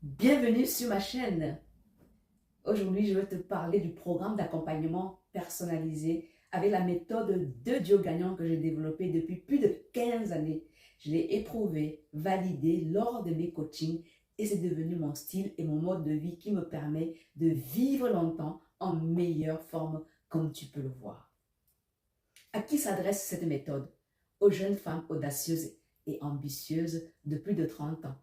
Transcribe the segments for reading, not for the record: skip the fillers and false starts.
Bienvenue sur ma chaîne. Aujourd'hui, je vais te parler du programme d'accompagnement personnalisé avec la méthode de Dio Gagnant que j'ai développée depuis plus de 15 années. Je l'ai éprouvé, validé lors de mes coachings et c'est devenu mon style et mon mode de vie qui me permet de vivre longtemps en meilleure forme comme tu peux le voir. À qui s'adresse cette méthode? Aux jeunes femmes audacieuses et ambitieuses de plus de 30 ans,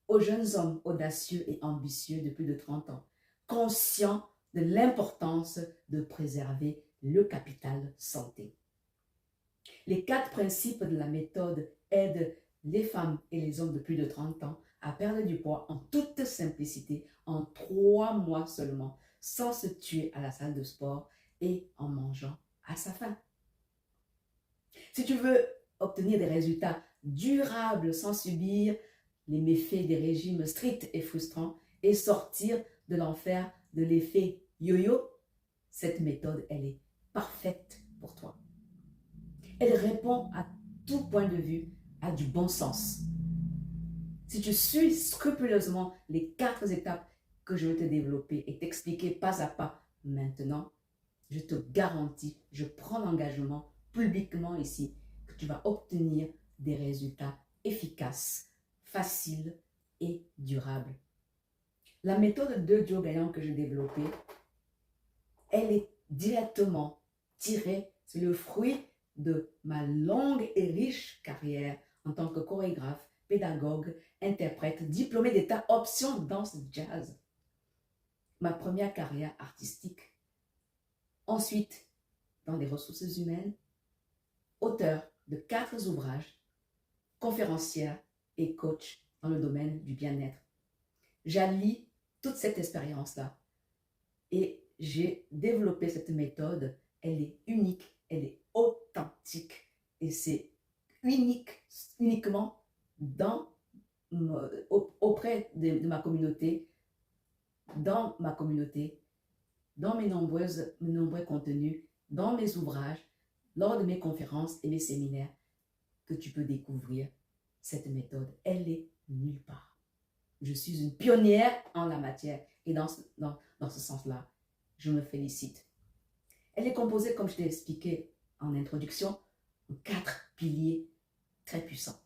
aux jeunes hommes audacieux et ambitieux de plus de 30 ans, conscients de l'importance de préserver le capital santé. Les 4 principes de la méthode aident les femmes et les hommes de plus de 30 ans à perdre du poids en toute simplicité en 3 mois seulement, sans se tuer à la salle de sport et en mangeant à sa faim. Si tu veux obtenir des résultats durables sans subir les méfaits des régimes stricts et frustrants et sortir de l'enfer de l'effet yo-yo, cette méthode, elle est parfaite pour toi. Elle répond à tout point de vue, à du bon sens. Si tu suis scrupuleusement les 4 étapes que je vais te développer et t'expliquer pas à pas maintenant, je te garantis, je prends l'engagement publiquement ici, que tu vas obtenir des résultats efficaces, faciles et durables. La méthode de Dio Gagnant que j'ai développée, elle est directement tirée, c'est le fruit de ma longue et riche carrière en tant que chorégraphe, pédagogue, interprète, diplômé d'état option danse jazz. Ma première carrière artistique. Ensuite, dans les ressources humaines, auteur de 4 ouvrages, conférencière et coach dans le domaine du bien-être. J'allie toute cette expérience-là et j'ai développé cette méthode. Elle est unique, elle est authentique et c'est uniquement auprès de ma communauté, dans ma communauté, dans mes nombreux contenus, dans mes ouvrages, lors de mes conférences et mes séminaires, que tu peux découvrir cette méthode. Elle est nulle part. Je suis une pionnière en la matière et dans ce sens-là, je me félicite. Elle est composée, comme je t'ai expliqué en introduction, de 4 piliers très puissants.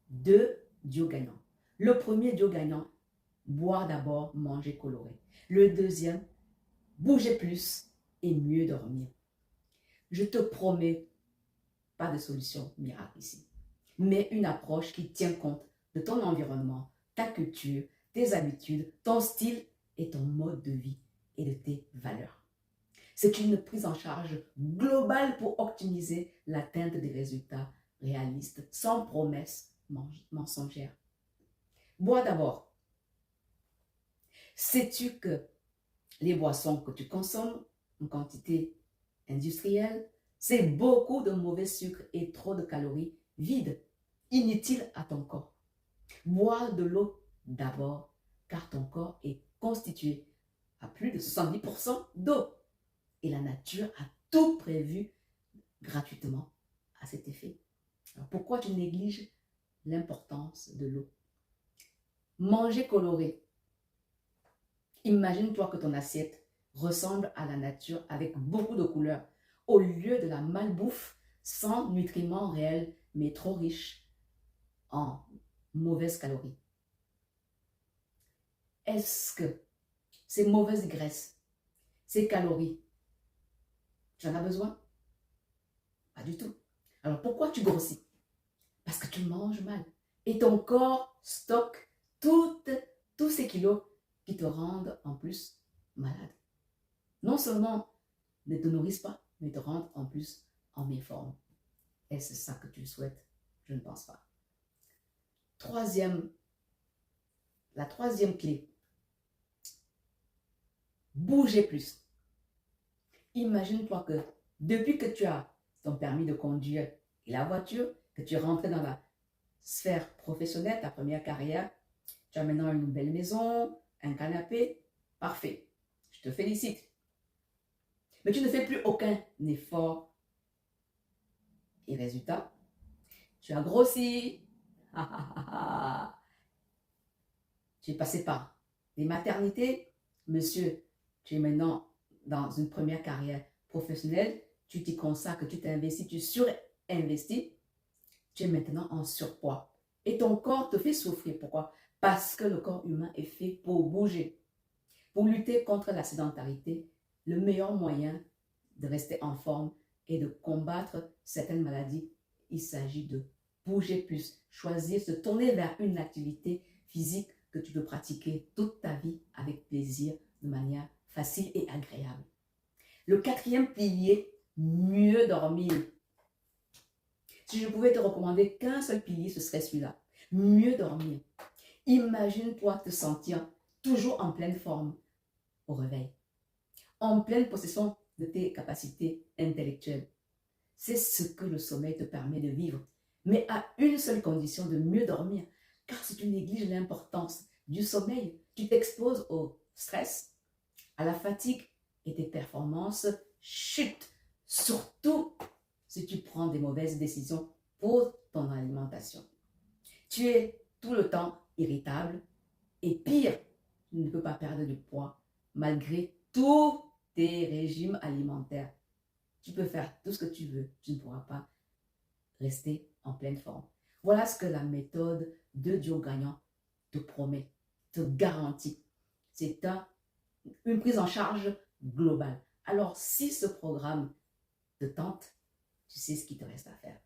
2 Dio Gagnant. Le premier Dio Gagnant, boire d'abord, manger coloré. Le deuxième, bouger plus et mieux dormir. Je te promets, pas de solution miracle ici, mais une approche qui tient compte de ton environnement, ta culture, tes habitudes, ton style et ton mode de vie et de tes valeurs. C'est une prise en charge globale pour optimiser l'atteinte des résultats réalistes sans promesses mensongères. Bois d'abord. Sais-tu que les boissons que tu consommes en quantité industrielle, c'est beaucoup de mauvais sucre et trop de calories vides, inutiles à ton corps. Bois de l'eau d'abord, car ton corps est constitué à plus de 70% d'eau. Et la nature a tout prévu gratuitement à cet effet. Alors pourquoi tu négliges l'importance de l'eau? Manger coloré. Imagine-toi que ton assiette ressemble à la nature avec beaucoup de couleurs, au lieu de la malbouffe sans nutriments réels, mais trop riche en mauvaises calories. Est-ce que ces mauvaises graisses, ces calories, tu en as besoin? Pas du tout. Alors pourquoi tu grossis? Parce que tu manges mal. Et ton corps stocke tous ces kilos qui te rendent en plus malade. Non seulement ne te nourrissent pas, mais te rendent en plus en méforme. Est-ce ça que tu souhaites? Je ne pense pas. La troisième clé, bouger plus. Imagine-toi que depuis que tu as ton permis de conduire et la voiture, que tu es rentré dans la sphère professionnelle, ta première carrière, tu as maintenant une belle maison, un canapé, parfait. Je te félicite. Mais tu ne fais plus aucun effort. Et résultat, tu as grossi. Tu es passé par les maternités. Monsieur, tu es maintenant dans une première carrière professionnelle. Tu t'y consacres, tu t'investis, tu surinvestis. Tu es maintenant en surpoids. Et ton corps te fait souffrir. Pourquoi? Parce que le corps humain est fait pour bouger. Pour lutter contre la sédentarité, le meilleur moyen de rester en forme et de combattre certaines maladies, il s'agit de bouger plus, choisir, se tourner vers une activité physique que tu peux pratiquer toute ta vie avec plaisir, de manière facile et agréable. Le quatrième pilier, mieux dormir. Si je pouvais te recommander qu'un seul pilier, ce serait celui-là. Mieux dormir. Imagine-toi te sentir toujours en pleine forme au réveil, en pleine possession de tes capacités intellectuelles. C'est ce que le sommeil te permet de vivre, mais à une seule condition, de mieux dormir. Car si tu négliges l'importance du sommeil, tu t'exposes au stress, à la fatigue et tes performances chutent. Surtout si tu prends des mauvaises décisions pour ton alimentation. Tu es tout le temps irritable et pire, tu ne peux pas perdre de poids malgré tous tes régimes alimentaires. Tu peux faire tout ce que tu veux, tu ne pourras pas rester en pleine forme. Voilà ce que la méthode de Dio Gagnant te promet, te garantit. C'est une prise en charge globale. Alors, si ce programme te tente, tu sais ce qu'il te reste à faire.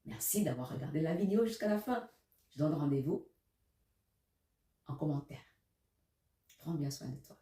Merci d'avoir regardé la vidéo jusqu'à la fin. Je donne rendez-vous en commentaire. Prends bien soin de toi.